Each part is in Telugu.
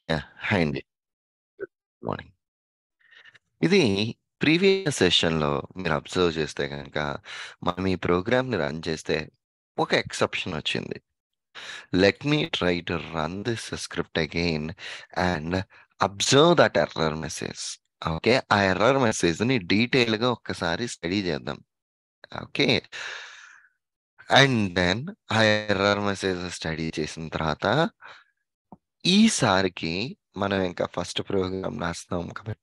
యాహ్! హాయ్ అండి. Good morning. ఇది ప్రీవియస్ సెషన్‌లో మీరు అబ్జర్వ్ చేస్తే గనక, మనం ఈ ప్రోగ్రామ్‌ని రన్ చేస్తే ఒక ఎక్సెప్షన్ వచ్చింది. Let me try to run this script again and observe that error message. Okay. ఆ ఎర్రర్ మెసేజ్‌ని డీటెయిల్‌గా ఒక్కసారి స్టడీ చేద్దాం. ఓకే. అండ్ దెన్ ఆ ఎర్రర్ మెసేజ్ స్టడీ చేసిన తర్వాత, ఈసారికి మనం ఇంకా ఫస్ట్ ప్రోగ్రామ్ రాస్తున్నాం కాబట్టి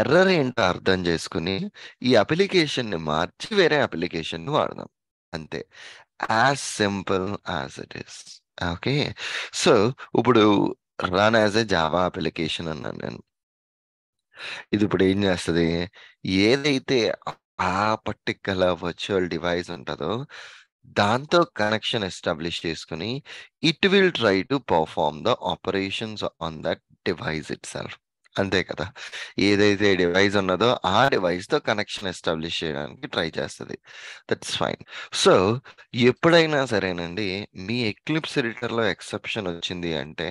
ఎర్రర్ ఏంటో అర్థం చేసుకొని, ఈ అప్లికేషన్‌ని మార్చి వేరే అప్లికేషన్‌ని వాడదాం. అంతే. As simple as it is. Okay. So, ఇప్పుడు run as a Java application అన్నాను నేను. ఇది ఇప్పుడు ఏం చేస్తది? ఏదైతే ఆ పర్టిక్యులర్ వర్చువల్ డివైస్ ఉంటదో, దాంతో కనెక్షన్ ఎస్టాబ్లిష్ చేసుకొని, it will try to perform the operations on that device itself. అంతే కదా! ఏదైతే డివైస్ ఉన్నదో, ఆ డివైస్‌తో కనెక్షన్ ఎస్టాబ్లిష్ చేయడానికి ట్రై చేస్తది. That's fine. సో, ఎప్పుడైనా సరేనండి, మీ ఎక్లిప్స్ ఎడిటర్‌లో ఎక్సెప్షన్ వచ్చింది అంటే,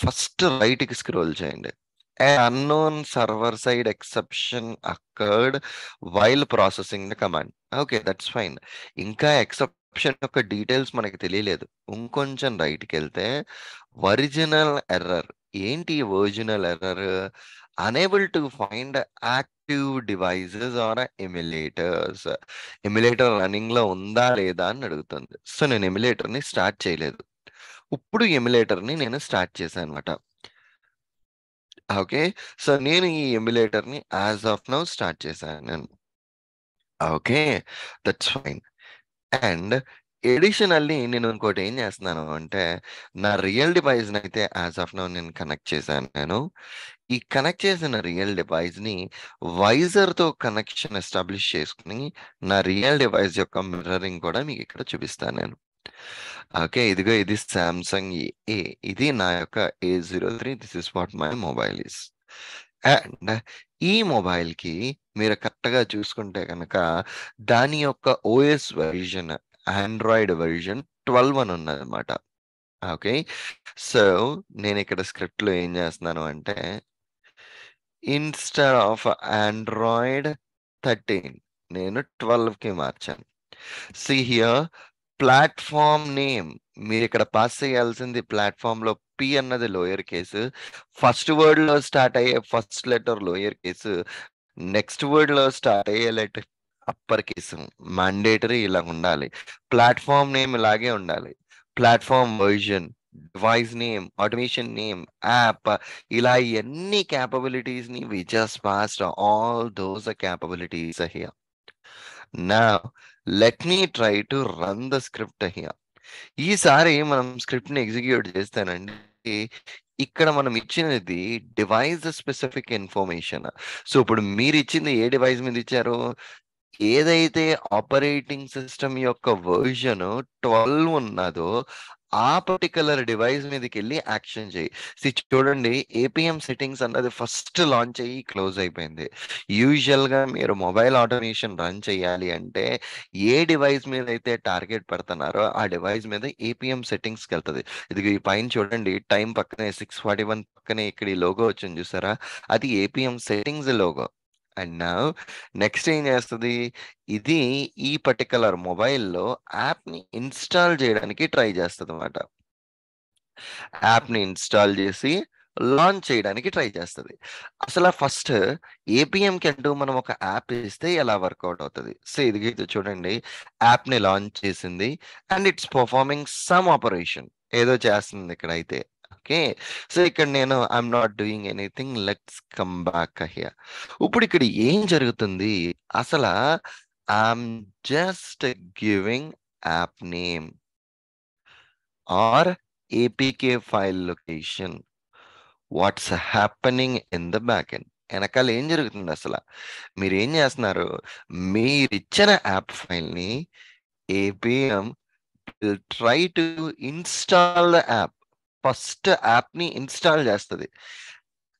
ఫస్ట్ రైట్‌కి స్క్రోల్ చేయండి. An unknown server side exception occurred while processing the command. Okay. That's fine. ఇంకా ఎక్సెప్షన్ యొక్క డీటెయిల్స్ మనకు తెలియలేదు. ఇంకొంచెం రైట్‌కెళ్తే ఒరిజినల్ ఎర్రర్. ఏంటి original error? Unable to find active devices or emulators. Emulator రన్నింగ్‌లో ఉందా? లేదా? అని అడుగుతుంది. సో, నేను ఎమ్యులేటర్‌ని స్టార్ట్ చేయలేదు. ఇప్పుడు ఎమ్యులేటర్‌ని నేను స్టార్ట్ చేశానన్నమాట. ఓకే. సో, నేను ఈ ఎమ్యులేటర్‌ని యాస్ ఆఫ్ నౌ స్టార్ట్ చేశాను నేను. Okay. That's fine. And additionally నేను ఇంకోటి ఏం చేస్తున్నాను అంటే, నా రియల్ డివైస్‌నైతే యాస్ ఆఫ్ నౌ నేను కనెక్ట్ చేశాను నేను. ఈ కనెక్ట్ చేసిన రియల్ డివైస్‌ని వైజర్‌తో కనెక్షన్ ఎస్టాబ్లిష్ చేసుకొని, నా రియల్ డివైస్ యొక్క మిర్రరింగ్ కూడా మీకిక్కడ చూపిస్తాను నేను. ఓకే. ఇదిగో ఇది సామ్‌సంగ్ ఏ. ఇది నా యొక్క A03. This is what my mobile is. And ఈ మొబైల్‌కి మీరు కరెక్ట్‌గా చూసుకుంటే గనక, దాని యొక్క ఓఎస్ వెర్షన్ ఆండ్రాయిడ్ వెర్షన్ 12 అని ఉన్నదన్నమాట. ఓకే. సో, నేనిక్కడ స్క్రిప్ట్‌లో ఏం చేస్తున్నాను అంటే, ఇన్‌స్టెడ్ ఆఫ్ ఆండ్రాయిడ్ 13 నేను 12కి మార్చాను. సీ హియర్ ప్లాట్‌ఫార్మ్ నేమ్ మీరిక్కడ పాస్ చేయాల్సింది ప్లాట్‌ఫార్మ్‌లో పి అన్నది లోయర్ కేస్. ఫస్ట్ వర్డ్‌లో స్టార్ట్ అయ్యే first letter lower case. Next వర్డ్‌లో స్టార్ట్ అయ్యే లెటర్ అప్పర్ కేస్. మాండేటరీ ఇలా ఉండాలి. ప్లాట్‌ఫార్మ్ నేమ్ ఇలాగే ఉండాలి. Platform version, device name, automation name, app ఇలా ఎన్ని క్యాపబిలిటీస్‌ని we just passed all those capabilities here. Now let me try to run the script here. ఈసారి మనం స్క్రిప్ట్‌ని ఎగ్జిక్యూట్ చేస్తేనండి, ఇక్కడ మనం ఇచ్చినది డివైస్ స్పెసిఫిక్ ఇన్ఫర్మేషన్. సో, ఇప్పుడు మీరిచ్చింది ఏ డివైస్ మీద ఇచ్చారు? ఏదైతే ఆపరేటింగ్ సిస్టమ్ యొక్క వెర్షన్ 12 ఉన్నదో, ఆ పర్టిక్యులర్ డివైస్ మీదకెళ్ళి యాక్షన్ చెయ్యి. చూడండి, ఏపీఎం సెట్టింగ్స్ అన్నది ఫస్ట్ లాంచ్ అయ్యి క్లోజ్ అయిపోయింది. యూజువల్‌గా మీరు మొబైల్ ఆటోమేషన్ రన్ చేయాలి అంటే, ఏ డివైస్ మీదైతే టార్గెట్ పెడుతున్నారో, ఆ డివైస్ మీద ఏపీఎం సెట్టింగ్స్‌కెళ్తది. ఇదిగో ఈ పైన చూడండి, టైమ్ పక్కనే 6:41 పక్కనే ఇక్కడ ఈ లోగో వచ్చింది చూసారా? అది APM settings logo. And now next ఏం చేస్తది? ఇది ఈ పర్టిక్యులర్ మొబైల్‌లో యాప్‌ని ఇన్‌స్టాల్ చేయడానికి ట్రై చేస్తదన్నమాట. యాప్‌ని ఇన్‌స్టాల్ చేసి లాంచ్ చేయడానికి ట్రై చేస్తది. అసల ఫస్ట్ ఏపీఎంకి అంటూ మనం ఒక యాప్ ఇస్తే ఎలా వర్కౌట్ అవుతది? సో, ఇదిగో ఇది చూడండి, యాప్‌ని లాంచ్ చేసింది and it's performing some operation. ఏదో చేస్తుంది ఇక్కడైతే. ఓకే. సో, ఇక్కడ నేను I'm not doing anything. Let's come back here. ఇప్పుడు ఇక్కడ ఏం జరుగుతుంది? అసల I'm just giving app name or APK file location. What's happening in the back end. ఎనకాల ఏం జరుగుతుంది అసల? మీరేం చేస్తున్నారు? మీరిచ్చిన యాప్ ఫైల్‌ని APM will try to install the app. First యాప్‌ని ఇన్‌స్టాల్ చేస్తది.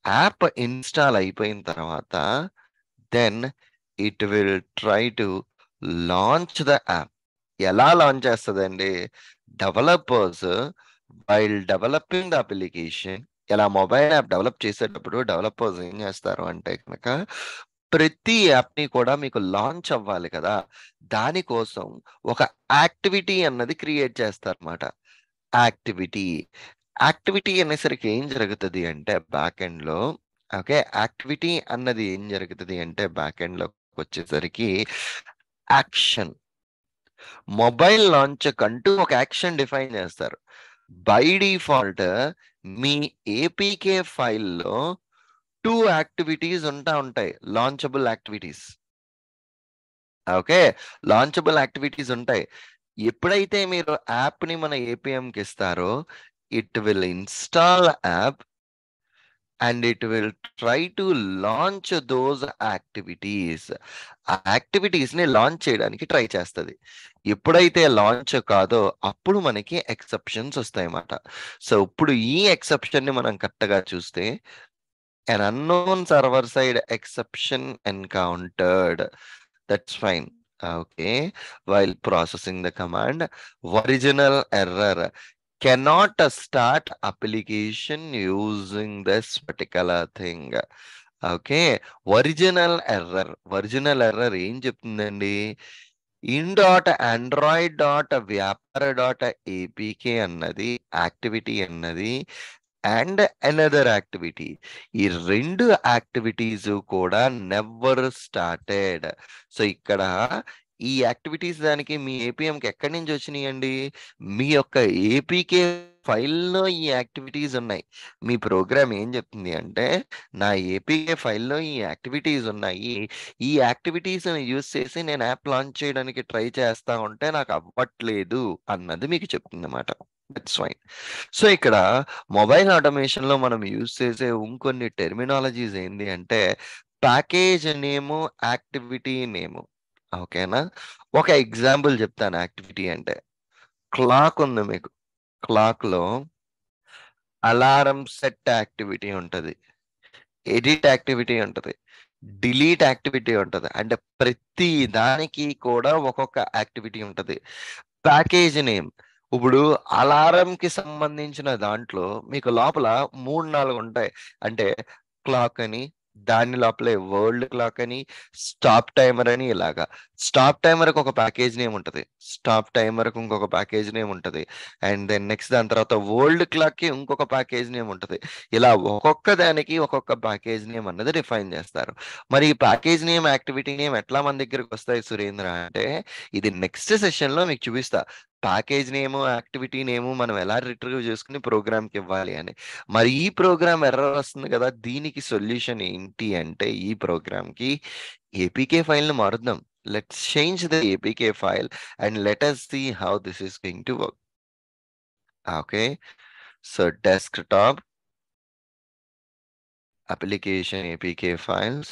యాప్ ఇన్‌స్టాల్ అయిపోయిన తర్వాత then it will try to launch the app. ఎలా లాంచ్ చేస్తదండి? Developers while developing the application ఇలా మొబైల్ యాప్ డెవలప్ చేసేటప్పుడు డెవలపర్స్ ఏం చేస్తారు అంటే కనుక ప్రతి యాప్ని కూడా మీకు లాంచ్ అవ్వాలి కదా, దానికోసం ఒక యాక్టివిటీ అన్నది క్రియేట్ చేస్తారన్నమాట. యాక్టివిటీ యాక్టివిటీ అనేసరికి ఏం జరుగుతుంది అంటే బ్యాక్ ఎండ్ లో, ఓకే, యాక్టివిటీ అన్నది ఏం జరుగుతుంది అంటే బ్యాక్ ఎండ్ లో వచ్చేసరికి యాక్షన్. మొబైల్ లాంచ్ కంటూ ఒక యాక్షన్ డిఫైన్ చేస్తారు. బై డిఫాల్ట్ మీ ఏపీకే ఫైల్లో 2 యాక్టివిటీస్ ఉంటాయి, లాంచబుల్ యాక్టివిటీస్. ఓకే, లాంచబుల్ యాక్టివిటీస్ ఉంటాయి. ఎప్పుడైతే మీరు యాప్ని మన ఏపీఎంకి ఇస్తారో, it will install app and it will try to launch those activities. ఆ యాక్టివిటీస్ ని లాంచ్ చేయడానికి ట్రై చేస్తుంది. ఎప్పుడైతే లాంచ్ కాదో అప్పుడు మనకి ఎక్సెప్షన్స్ వస్తాయన్నమాట. సో ఇప్పుడు ఈ ఎక్సెప్షన్ ని మనం కరెక్ట్గా చూస్తే, an unknown server side exception encountered. That's fine. Okay. While processing the command, original error. Cannot start application using this particular thing. Okay, original error ఏం చెప్తుందండి? in.android.వ్యాపార.apk అన్నది యాక్టివిటీ అన్నది అండ్ అనదర్ యాక్టివిటీ, ఈ 2 యాక్టివిటీస్ కూడా నెవర్ స్టార్టెడ్. సో ఇక్కడ ఈ యాక్టివిటీస్ దానికి మీ ఏపీఎంకి ఎక్కడి నుంచి వచ్చినాయండి? మీ యొక్క ఏపీకే ఫైల్లో ఈ యాక్టివిటీస్ ఉన్నాయి. మీ ప్రోగ్రామ్ ఏం చెప్తుంది అంటే, నా ఏపీకే ఫైల్లో ఈ యాక్టివిటీస్ ఉన్నాయి, ఈ యాక్టివిటీస్ యూజ్ చేసి నేను యాప్ లాంచ్ చేయడానికి ట్రై చేస్తా ఉంటే నాకు అవ్వట్లేదు అన్నది మీకు చెప్తుంది అన్నమాట. That's fine. సో ఇక్కడ మొబైల్ ఆటోమేషన్ లో మనం యూజ్ చేసే ఇంకొన్ని టెర్మినాలజీస్ ఏంటి అంటే ప్యాకేజ్ నేము, యాక్టివిటీ నేము. ఓకేనా, ఒక ఎగ్జాంపుల్ చెప్తాను. యాక్టివిటీ అంటే క్లాక్ ఉంది మీకు, క్లాక్ లో అలారం సెట్ యాక్టివిటీ ఉంటది, ఎడిట్ యాక్టివిటీ ఉంటది, డిలీట్ యాక్టివిటీ ఉంటది. అంటే ప్రతి దానికి కూడా ఒక్కొక్క యాక్టివిటీ ఉంటది. ప్యాకేజ్ నేమ్, ఇప్పుడు అలారం కి సంబంధించిన దాంట్లో మీకు లోపల 3-4 ఉంటాయి. అంటే క్లాక్ అని, దాని లోపలే వరల్డ్ క్లాక్ అని, స్టాప్ టైమర్ అని, ఇలాగా. స్టాప్ టైమర్ కి ఒక ప్యాకేజ్ నేమ్ ఉంటుంది, స్టాప్ టైమర్ కి ఇంకొక ప్యాకేజ్ నేమ్ ఉంటుంది, అండ్ దెన్ నెక్స్ట్ దాని తర్వాత వరల్డ్ క్లాక్ కి ఇంకొక ప్యాకేజ్ నేమ్ ఉంటుంది. ఇలా ఒక్కొక్క దానికి ఒక్కొక్క ప్యాకేజ్ నేమ్ అన్నది డిఫైన్ చేస్తారు. మరి ఈ ప్యాకేజ్ నేమ్, యాక్టివిటీ నేమ్ ఎట్లా మన దగ్గరికి వస్తాయి సురేంద్ర అంటే, ఇది నెక్స్ట్ సెషన్ లో మీకు చూపిస్తా. ప్యాకేజ్ నేము, యాక్టివిటీ నేము మనం ఎలా రిట్రీవ్ చేసుకుని ప్రోగ్రామ్కి ఇవ్వాలి అని. మరి ఈ ప్రోగ్రామ్ ఎర్రర్ వస్తుంది కదా, దీనికి సొల్యూషన్ ఏంటి అంటే, ఈ ప్రోగ్రామ్కి ఏపీకే ఫైల్ని మారుద్దాం. Let's change the APK file and let us see how this is going to work. Okay, so desktop, application APK files,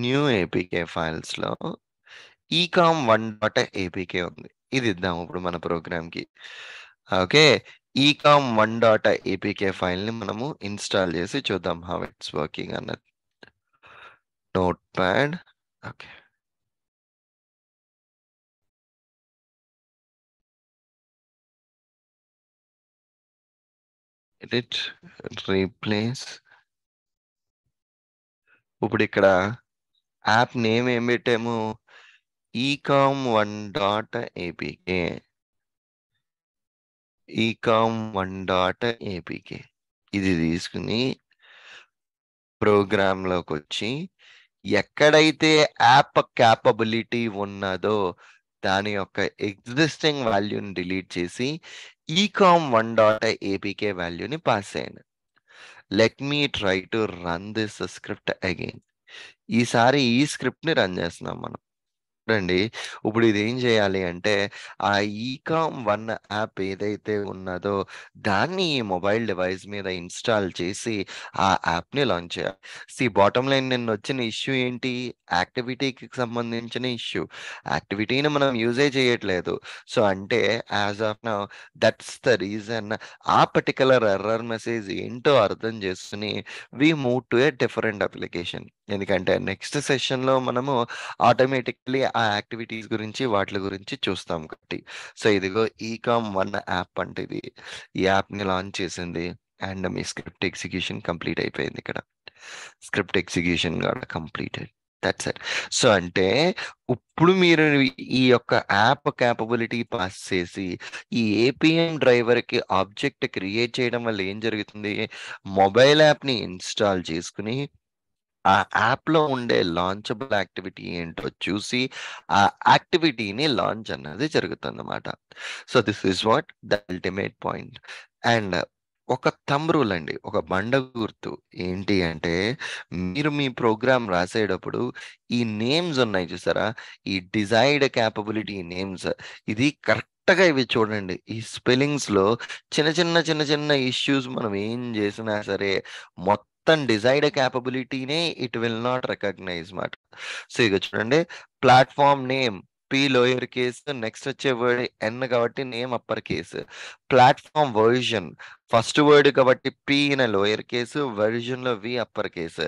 new APK files లో ecom1.apk ఉంది. ఇది ఇద్దాం ఇప్పుడు మన ప్రోగ్రామ్కి. ఓకే, ecom1.apk ఫైల్ని మనము ఇన్స్టాల్ చేసి చూద్దాం హౌ ఇట్స్ వర్కింగ్ అన్నది. Note pad. Okay, edit, replace. ఇప్పుడు ఇక్కడ యాప్ నేమ్ ఏం పెట్టాము? ecom1.apk. ecom1.apk ఇది తీసుకుని ప్రోగ్రాంలోకి వచ్చి ఎక్కడైతే యాప్ క్యాపబిలిటీ ఉన్నదో దాని యొక్క ఎగ్జిస్టింగ్ వాల్యూని డిలీట్ చేసి ecom1.apk వాల్యూని పాస్ చేయండి. Let me try to run this script again. ఈసారి ఈ స్క్రిప్ట్ని రన్ చేస్తున్నాం మనం. చూడండి, ఇప్పుడు ఇది ఏం చేయాలి అంటే, ఆ ecom1 యాప్ ఏదైతే ఉన్నదో దాన్ని ఈ మొబైల్ డివైస్ మీద ఇన్స్టాల్ చేసి ఆ యాప్ని లాంచ్ చేయాలి. బాటమ్ లైన్ నిన్న వచ్చిన ఇష్యూ ఏంటి? యాక్టివిటీకి సంబంధించిన ఇష్యూ. యాక్టివిటీని మనం యూజే చేయట్లేదు. సో అంటే as of now that's the reason. ఆ పర్టికులర్ ఎర్రర్ మెసేజ్ ఏంటో అర్థం చేసుకుని we move to a different application. ఎందుకంటే నెక్స్ట్ సెషన్లో మనము ఆటోమేటిక్లీ ఆ యాక్టివిటీస్ గురించి వాటి గురించి చూస్తాం కాబట్టి. సో ఇదిగో ఈకామ్ 1 యాప్ అంటే ఇది. ఈ యాప్ని లాంచ్ చేసింది and me script execution complete అయిపోయింది ఇక్కడ. స్క్రిప్ట్ ఎగ్జిక్యూషన్ కూడా కంప్లీటెడ్. That's it. సో అంటే ఇప్పుడు మీరు ఈ యొక్క యాప్ క్యాపబిలిటీ పాస్ చేసి ఈ ఏపీఎం డ్రైవర్కి ఆబ్జెక్ట్ క్రియేట్ చేయడం వల్ల ఏం జరుగుతుంది? మొబైల్ యాప్ని ఇన్స్టాల్ చేసుకుని ఆ యాప్లో ఉండే లాంచబుల్ యాక్టివిటీ ఏంటో చూసి ఆ యాక్టివిటీని లాంచ్ అన్నది జరుగుతుందన్నమాట. So this is what the ultimate point. And ఒక థంబ్ రూల్ అండి, ఒక బండ గుర్తు ఏంటి అంటే, మీరు మీ ప్రోగ్రామ్ రాసేటప్పుడు ఈ నేమ్స్ ఉన్నాయి చూసారా, ఈ డిజైర్డ్ క్యాపబిలిటీ నేమ్స్, ఇది కరెక్ట్గా ఇవి చూడండి. ఈ స్పెల్లింగ్స్లో చిన్న చిన్న ఇష్యూస్ మనం ఏం చేసినా సరే మొత్తం డిజైర్డ్ క్యాపబిలిటీనే ఇట్ విల్ నాట్ రికగ్నైజ్ మాట. సో ఇక చూడండి, platform name P lower case, next వచ్చే వర్డ్ ఎన్ కాబట్టి name upper case. Platform version first word కాబట్టి P in lower case, version లో V upper case.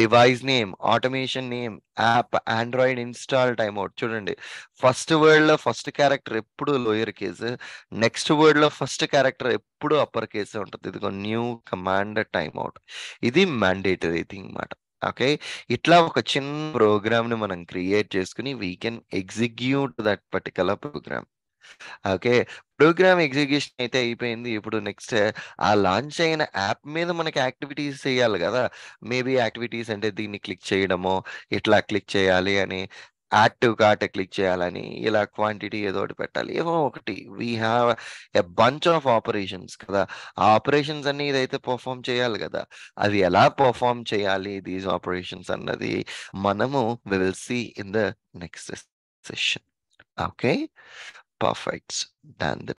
Device name, automation name, app, Android install timeout. చూడండి, ఫస్ట్ వర్డ్ లో ఫస్ట్ క్యారెక్టర్ ఎప్పుడు లోయర్ కేసు, నెక్స్ట్ వర్డ్ లో ఫస్ట్ క్యారెక్టర్ ఎప్పుడు అప్పర్ కేసు ఉంటుంది. ఇదిగో న్యూ కమాండ్ టైమ్అవుట్. ఇది మ్యాండేటరీ థింగ్ మాట. ఓకే, ఇట్లా ఒక చిన్న ప్రోగ్రామ్ ని మనం క్రియేట్ చేసుకుని we can execute that particular program. Okay, program execution అయితే అయిపోయింది. ఇప్పుడు నెక్స్ట్ ఆ లాంచ్ అయిన యాప్ మీద మనకి యాక్టివిటీస్ చేయాలి కదా. మేబీ యాక్టివిటీస్ అంటే దీన్ని క్లిక్ చేయడమో, ఇట్లా క్లిక్ చేయాలి అని, యాడ్ టు కార్ట్ క్లిక్ చేయాలని, ఇలా క్వాంటిటీ ఏదో ఒకటి పెట్టాలి, ఏవో ఒకటి. We have a bunch of operations కదా. ఆ ఆపరేషన్స్ అన్ని ఇదైతే పర్ఫామ్ చేయాలి కదా. అది ఎలా పర్ఫామ్ చేయాలి దీస్ ఆపరేషన్స్ అన్నది మనము we will see in the next session. Okay, perfect. Done.